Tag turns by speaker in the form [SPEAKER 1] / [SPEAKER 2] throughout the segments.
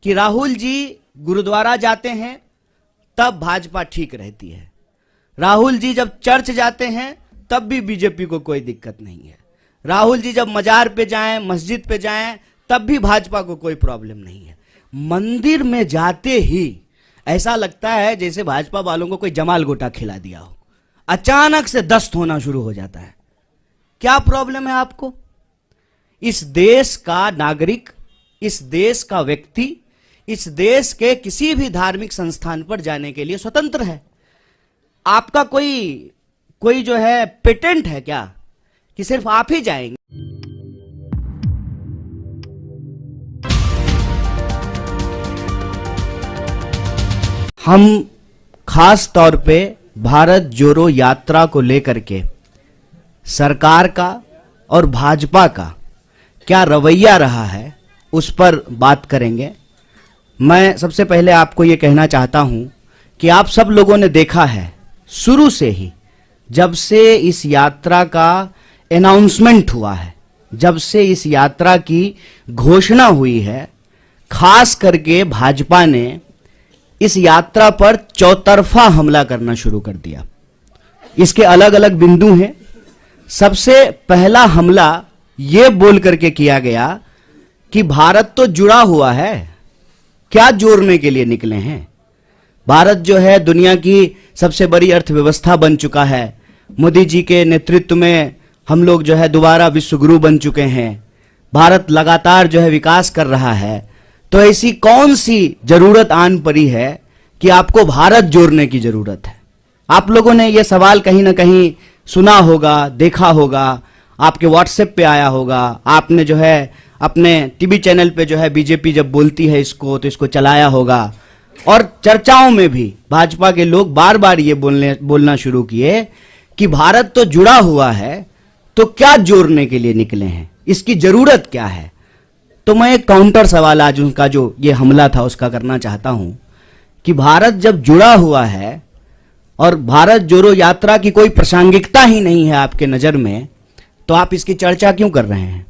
[SPEAKER 1] कि राहुल जी गुरुद्वारा जाते हैं तब भाजपा ठीक रहती है, राहुल जी जब चर्च जाते हैं तब भी बीजेपी को कोई दिक्कत नहीं है, राहुल जी जब मजार पे जाएं, मस्जिद पे जाएं तब भी भाजपा को कोई प्रॉब्लम नहीं है। मंदिर में जाते ही ऐसा लगता है जैसे भाजपा वालों को कोई जमाल गोटा खिला दिया हो, अचानक से दस्त होना शुरू हो जाता है। क्या प्रॉब्लम है आपको? इस देश का नागरिक, इस देश का व्यक्ति, इस देश के किसी भी धार्मिक संस्थान पर जाने के लिए स्वतंत्र है। आपका कोई जो है पेटेंट है क्या कि सिर्फ आप ही जाएंगे? हम खास तौर पे भारत जोड़ो यात्रा को लेकर के सरकार का और भाजपा का क्या रवैया रहा है उस पर बात करेंगे। मैं सबसे पहले आपको ये कहना चाहता हूं कि आप सब लोगों ने देखा है शुरू से ही, जब से इस यात्रा का अनाउंसमेंट हुआ है, जब से इस यात्रा की घोषणा हुई है, खास करके भाजपा ने इस यात्रा पर चौतरफा हमला करना शुरू कर दिया। इसके अलग अलग बिंदु हैं। सबसे पहला हमला यह बोल करके किया गया कि भारत तो जुड़ा हुआ है, क्या जोड़ने के लिए निकले हैं? भारत जो है दुनिया की सबसे बड़ी अर्थव्यवस्था बन चुका है, मोदी जी के नेतृत्व में हम लोग जो है दोबारा विश्व गुरु बन चुके हैं, भारत लगातार जो है विकास कर रहा है, तो ऐसी कौन सी जरूरत आन पड़ी है कि आपको भारत जोड़ने की जरूरत है? आप लोगों ने यह सवाल कहीं ना कहीं सुना होगा, देखा होगा, आपके व्हाट्सएप पे आया होगा, आपने जो है अपने टीवी चैनल पे जो है बीजेपी जब बोलती है इसको तो इसको चलाया होगा, और चर्चाओं में भी भाजपा के लोग बार बार ये बोलना शुरू किए कि भारत तो जुड़ा हुआ है, तो क्या जोड़ने के लिए निकले हैं, इसकी जरूरत क्या है? तो मैं एक काउंटर सवाल आज उनका जो ये हमला था उसका करना चाहता हूं कि भारत जब जुड़ा हुआ है और भारत जोड़ो यात्रा की कोई प्रासंगिकता ही नहीं है आपके नजर में, तो आप इसकी चर्चा क्यों कर रहे हैं?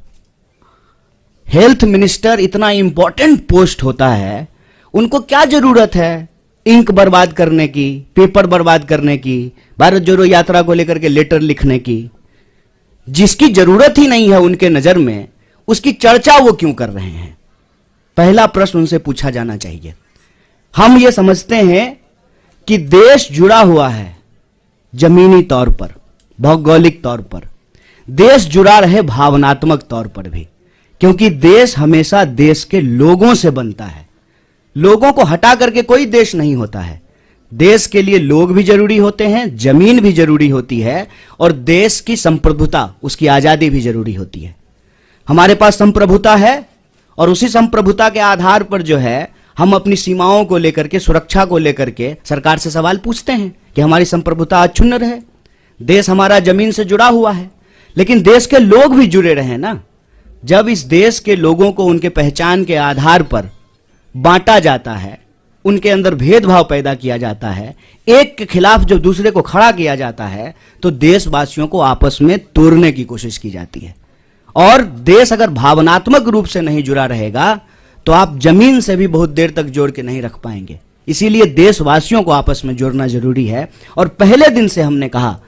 [SPEAKER 1] हेल्थ मिनिस्टर इतना इंपॉर्टेंट पोस्ट होता है, उनको क्या जरूरत है इंक बर्बाद करने की, पेपर बर्बाद करने की, भारत जोड़ो यात्रा को लेकर के लेटर लिखने की? जिसकी जरूरत ही नहीं है उनके नजर में, उसकी चर्चा वो क्यों कर रहे हैं? पहला प्रश्न उनसे पूछा जाना चाहिए। हम ये समझते हैं कि देश जुड़ा हुआ है जमीनी तौर पर, भौगोलिक तौर पर, देश जुड़ा रहे भावनात्मक तौर पर भी, क्योंकि देश हमेशा देश के लोगों से बनता है। लोगों को हटा करके कोई देश नहीं होता है। देश के लिए लोग भी जरूरी होते हैं, जमीन भी जरूरी होती है, और देश की संप्रभुता, उसकी आजादी भी जरूरी होती है। हमारे पास संप्रभुता है और उसी संप्रभुता के आधार पर जो है हम अपनी सीमाओं को लेकर के, सुरक्षा को लेकर के सरकार से सवाल पूछते हैं कि हमारी संप्रभुता अक्षुण्ण रहे। देश हमारा जमीन से जुड़ा हुआ है, लेकिन देश के लोग भी जुड़े रहे ना। जब इस देश के लोगों को उनके पहचान के आधार पर बांटा जाता है, उनके अंदर भेदभाव पैदा किया जाता है, एक के खिलाफ जब दूसरे को खड़ा किया जाता है, तो देशवासियों को आपस में तोड़ने की कोशिश की जाती है। और देश अगर भावनात्मक रूप से नहीं जुड़ा रहेगा तो आप जमीन से भी बहुत देर तक जोड़ के नहीं रख पाएंगे। इसीलिए देशवासियों को आपस में जोड़ना जरूरी है। और पहले दिन से हमने कहा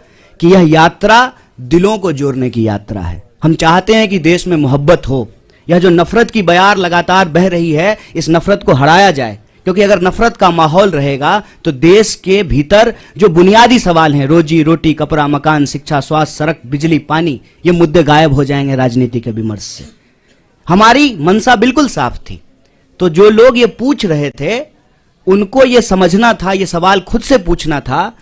[SPEAKER 1] कि यह यात्रा दिलों को जोड़ने की यात्रा है। हम चाहते हैं कि देश में मोहब्बत हो। यह जो नफरत की बयार लगातार बह रही है, इस नफरत को हराया जाए, क्योंकि अगर नफरत का माहौल रहेगा तो देश के भीतर जो बुनियादी सवाल हैं, रोजी रोटी, कपड़ा, मकान, शिक्षा, स्वास्थ्य, सड़क, बिजली, पानी, ये मुद्दे गायब हो जाएंगे राजनीति के विमर्श से। हमारी मंशा बिल्कुल साफ थी। तो जो लोग ये पूछ रहे थे उनको ये समझना था, ये सवाल खुद से पूछना था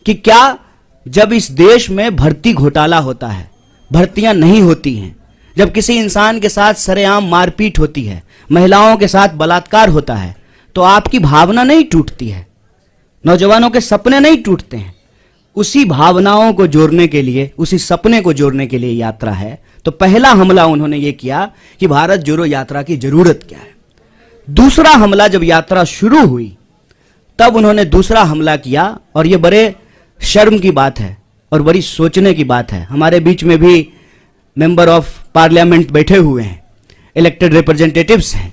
[SPEAKER 1] कि क्या जब इस देश में भर्ती घोटाला होता है, भर्तियां नहीं होती हैं, जब किसी इंसान के साथ सरेआम मारपीट होती है, महिलाओं के साथ बलात्कार होता है, तो आपकी भावना नहीं टूटती है, नौजवानों के सपने नहीं टूटते हैं? उसी भावनाओं को जोड़ने के लिए, उसी सपने को जोड़ने के लिए यात्रा है। तो पहला हमला उन्होंने ये किया कि भारत जोड़ो यात्रा की जरूरत क्या है। दूसरा हमला जब यात्रा शुरू हुई तब उन्होंने दूसरा हमला किया, और यह बड़े शर्म की बात है और बड़ी सोचने की बात है। हमारे बीच में भी मेंबर ऑफ पार्लियामेंट बैठे हुए हैं, इलेक्टेड रिप्रेजेंटेटिव्स हैं,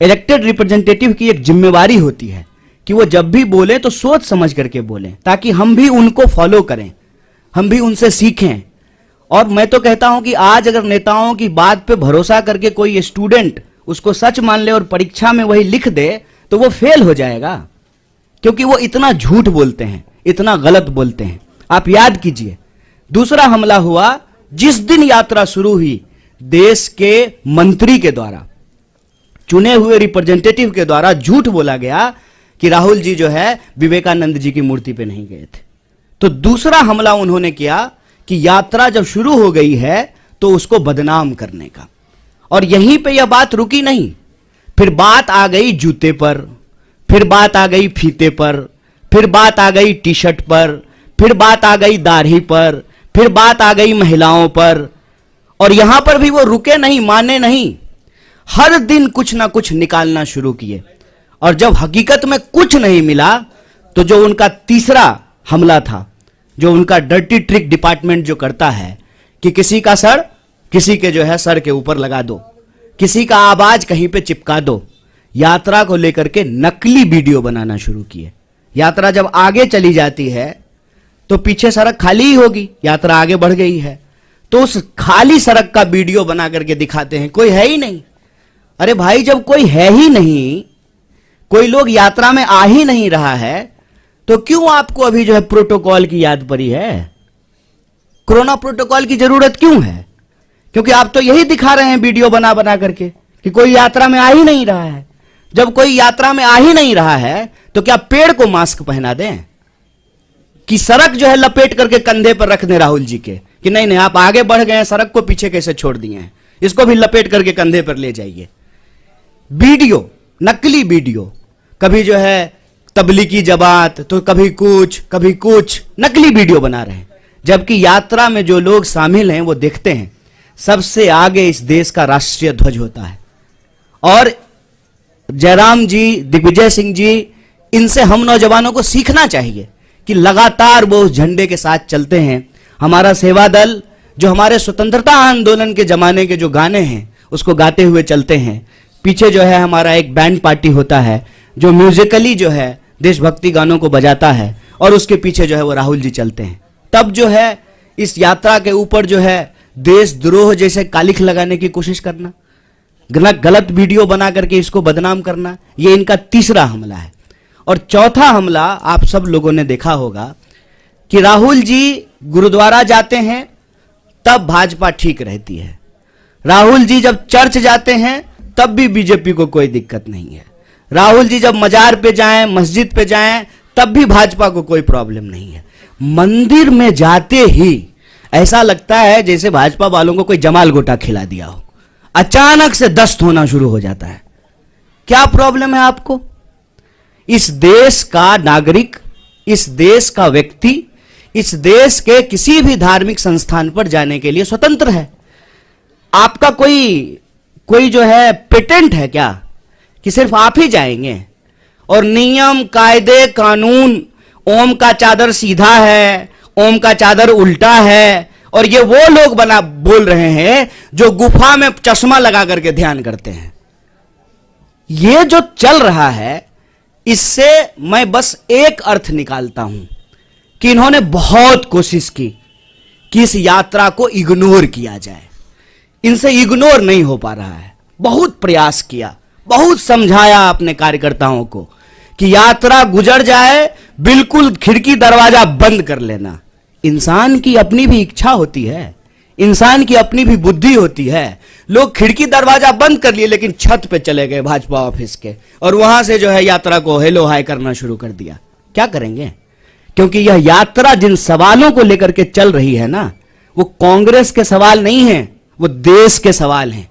[SPEAKER 1] इलेक्टेड रिप्रेजेंटेटिव की एक जिम्मेवारी होती है कि वो जब भी बोले तो सोच समझ करके बोलें, ताकि हम भी उनको फॉलो करें, हम भी उनसे सीखें। और मैं तो कहता हूं कि आज अगर नेताओं की बात पे भरोसा करके कोई स्टूडेंट उसको सच मान ले और परीक्षा में वही लिख दे तो वो फेल हो जाएगा, क्योंकि वो इतना झूठ बोलते हैं, इतना गलत बोलते हैं। आप याद कीजिए, दूसरा हमला हुआ जिस दिन यात्रा शुरू हुई, देश के मंत्री के द्वारा, चुने हुए रिप्रेजेंटेटिव के द्वारा झूठ बोला गया कि राहुल जी जो है विवेकानंद जी की मूर्ति पे नहीं गए थे। तो दूसरा हमला उन्होंने किया कि यात्रा जब शुरू हो गई है तो उसको बदनाम करने का। और यहीं पे यह बात रुकी नहीं, फिर बात आ गई जूते पर, फिर बात आ गई फीते पर, फिर बात आ गई टी शर्ट पर, फिर बात आ गई दाढ़ी पर, फिर बात आ गई महिलाओं पर। और यहां पर भी वो रुके नहीं, माने नहीं, हर दिन कुछ ना कुछ निकालना शुरू किए। और जब हकीकत में कुछ नहीं मिला तो जो उनका तीसरा हमला था, जो उनका डर्टी ट्रिक डिपार्टमेंट जो करता है कि किसी का सर किसी के जो है सर के ऊपर लगा दो, किसी का आवाज कहीं पे चिपका दो, यात्रा को लेकर के नकली वीडियो बनाना शुरू किए। यात्रा जब आगे चली जाती है तो पीछे सड़क खाली ही होगी, यात्रा आगे बढ़ गई है तो उस खाली सड़क का वीडियो बना करके दिखाते हैं, कोई है ही नहीं। अरे भाई, जब कोई है ही नहीं, कोई लोग यात्रा में आ ही नहीं रहा है, तो क्यों आपको अभी जो है प्रोटोकॉल की याद पड़ी है? कोरोना प्रोटोकॉल की जरूरत क्यों है? क्योंकि आप तो यही दिखा रहे हैं वीडियो बना बना करके कि कोई यात्रा में आ ही नहीं रहा है। जब कोई यात्रा में आ ही नहीं रहा है तो क्या पेड़ को मास्क पहना दें कि सड़क जो है लपेट करके कंधे पर रख दें राहुल जी के कि नहीं नहीं आप आगे बढ़ गए हैं, सड़क को पीछे कैसे छोड़ दिए हैं, इसको भी लपेट करके कंधे पर ले जाइए। वीडियो, नकली वीडियो, कभी जो है तबलीगी जमात तो कभी कुछ नकली वीडियो बना रहे हैं। जबकि यात्रा में जो लोग शामिल हैं वो देखते हैं सबसे आगे इस देश का राष्ट्रीय ध्वज होता है। और जयराम जी, दिग्विजय सिंह जी, इनसे हम नौजवानों को सीखना चाहिए कि लगातार वो उस झंडे के साथ चलते हैं। हमारा सेवा दल जो हमारे स्वतंत्रता आंदोलन के जमाने के जो गाने हैं उसको गाते हुए चलते हैं। पीछे जो है हमारा एक बैंड पार्टी होता है जो म्यूजिकली जो है देशभक्ति गानों को बजाता है और उसके पीछे जो है वो राहुल जी चलते हैं। तब जो है इस यात्रा के ऊपर जो है देशद्रोह जैसे कालिख लगाने की कोशिश करना, गलत वीडियो बना करके इसको बदनाम करना, ये इनका तीसरा हमला है। और चौथा हमला आप सब लोगों ने देखा होगा कि राहुल जी गुरुद्वारा जाते हैं तब भाजपा ठीक रहती है, राहुल जी जब चर्च जाते हैं तब भी बीजेपी को कोई दिक्कत नहीं है, राहुल जी जब मजार पे जाएं, मस्जिद पे जाएं तब भी भाजपा को कोई प्रॉब्लम नहीं है। मंदिर में जाते ही ऐसा लगता है जैसे भाजपा वालों को कोई जमाल गोटा खिला दिया हो, अचानक से दस्त होना शुरू हो जाता है। क्या प्रॉब्लम है आपको? इस देश का नागरिक, इस देश का व्यक्ति, इस देश के किसी भी धार्मिक संस्थान पर जाने के लिए स्वतंत्र है। आपका कोई जो है पेटेंट है क्या कि सिर्फ आप ही जाएंगे? और नियम, कायदे, कानून, ओम का चादर सीधा है, ओम का चादर उल्टा है, और ये वो लोग बोल रहे हैं जो गुफा में चश्मा लगा करके ध्यान करते हैं। ये जो चल रहा है इससे मैं बस एक अर्थ निकालता हूं कि इन्होंने बहुत कोशिश की कि इस यात्रा को इग्नोर किया जाए। इनसे इग्नोर नहीं हो पा रहा है। बहुत प्रयास किया, बहुत समझाया अपने कार्यकर्ताओं को कि यात्रा गुजर जाए, बिल्कुल खिड़की दरवाजा बंद कर लेना। इंसान की अपनी भी इच्छा होती है, इंसान की अपनी भी बुद्धि होती है। लोग खिड़की दरवाजा बंद कर लिए लेकिन छत पे चले गए भाजपा ऑफिस के और वहां से जो है यात्रा को हेलो हाय करना शुरू कर दिया। क्या करेंगे? क्योंकि यह यात्रा जिन सवालों को लेकर के चल रही है ना, वो कांग्रेस के सवाल नहीं है, वो देश के सवाल हैं।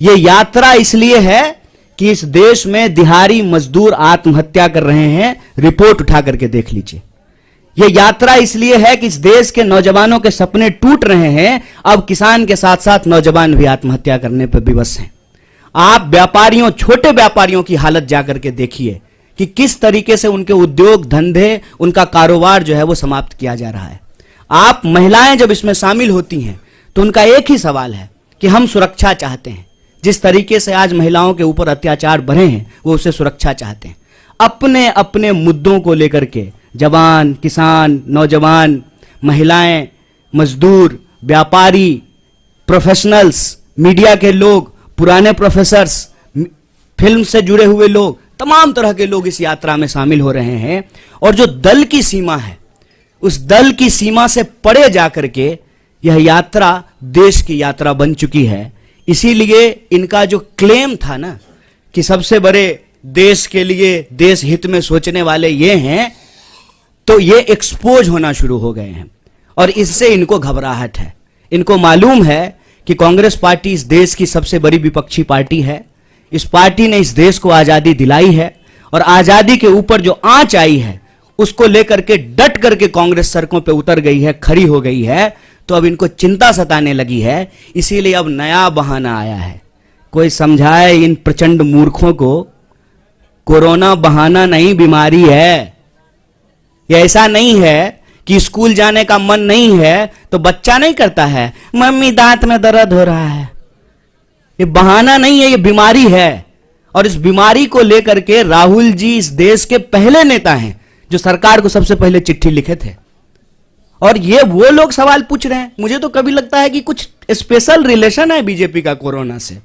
[SPEAKER 1] यह यात्रा इसलिए है कि इस देश में दिहाड़ी मजदूर आत्महत्या कर रहे हैं, रिपोर्ट उठा करके देख लीजिए। यह यात्रा इसलिए है कि इस देश के नौजवानों के सपने टूट रहे हैं। अब किसान के साथ साथ नौजवान भी आत्महत्या करने पर विवश हैं। आप व्यापारियों, छोटे व्यापारियों की हालत जाकर के देखिए कि किस तरीके से उनके उद्योग धंधे, उनका कारोबार जो है वो समाप्त किया जा रहा है। आप महिलाएं जब इसमें शामिल होती हैं तो उनका एक ही सवाल है कि हम सुरक्षा चाहते हैं, जिस तरीके से आज महिलाओं के ऊपर अत्याचार बढ़े हैं, वो उससे सुरक्षा चाहते हैं। अपने अपने मुद्दों को लेकर के जवान, किसान, नौजवान, महिलाएं, मजदूर, व्यापारी, प्रोफेशनल्स, मीडिया के लोग, पुराने प्रोफेसर्स, फिल्म से जुड़े हुए लोग, तमाम तरह के लोग इस यात्रा में शामिल हो रहे हैं। और जो दल की सीमा है, उस दल की सीमा से परे जाकर के यह यात्रा देश की यात्रा बन चुकी है। इसीलिए इनका जो क्लेम था ना कि सबसे बड़े देश के लिए, देश हित में सोचने वाले ये हैं, तो ये एक्सपोज होना शुरू हो गए हैं और इससे इनको घबराहट है। इनको मालूम है कि कांग्रेस पार्टी इस देश की सबसे बड़ी विपक्षी पार्टी है। इस पार्टी ने इस देश को आजादी दिलाई है और आजादी के ऊपर जो आंच आई है उसको लेकर के डट करके कांग्रेस सड़कों पे उतर गई है, खड़ी हो गई है। तो अब इनको चिंता सताने लगी है, इसीलिए अब नया बहाना आया है। कोई समझाए इन प्रचंड मूर्खों को, कोरोना बहाना नहीं, बीमारी है। ये ऐसा नहीं है कि स्कूल जाने का मन नहीं है तो बच्चा नहीं करता है, मम्मी दांत में दर्द हो रहा है। ये बहाना नहीं है, ये बीमारी है। और इस बीमारी को लेकर के राहुल जी इस देश के पहले नेता हैं जो सरकार को सबसे पहले चिट्ठी लिखे थे। और ये वो लोग सवाल पूछ रहे हैं। मुझे तो कभी लगता है कि कुछ स्पेशल रिलेशन है बीजेपी का कोरोना से।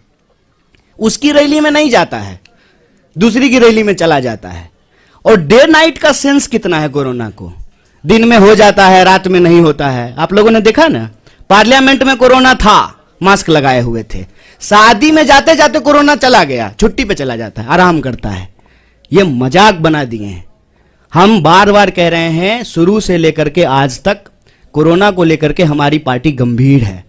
[SPEAKER 1] उसकी रैली में नहीं जाता है, दूसरी की रैली में चला जाता है। और डे नाइट का सेंस कितना है कोरोना को, दिन में हो जाता है, रात में नहीं होता है। आप लोगों ने देखा ना, पार्लियामेंट में कोरोना था, मास्क लगाए हुए थे। शादी में जाते जाते कोरोना चला गया, छुट्टी पे चला जाता है, आराम करता है। ये मजाक बना दिए हैं। हम बार बार कह रहे हैं, शुरू से लेकर के आज तक कोरोना को लेकर के हमारी पार्टी गंभीर है।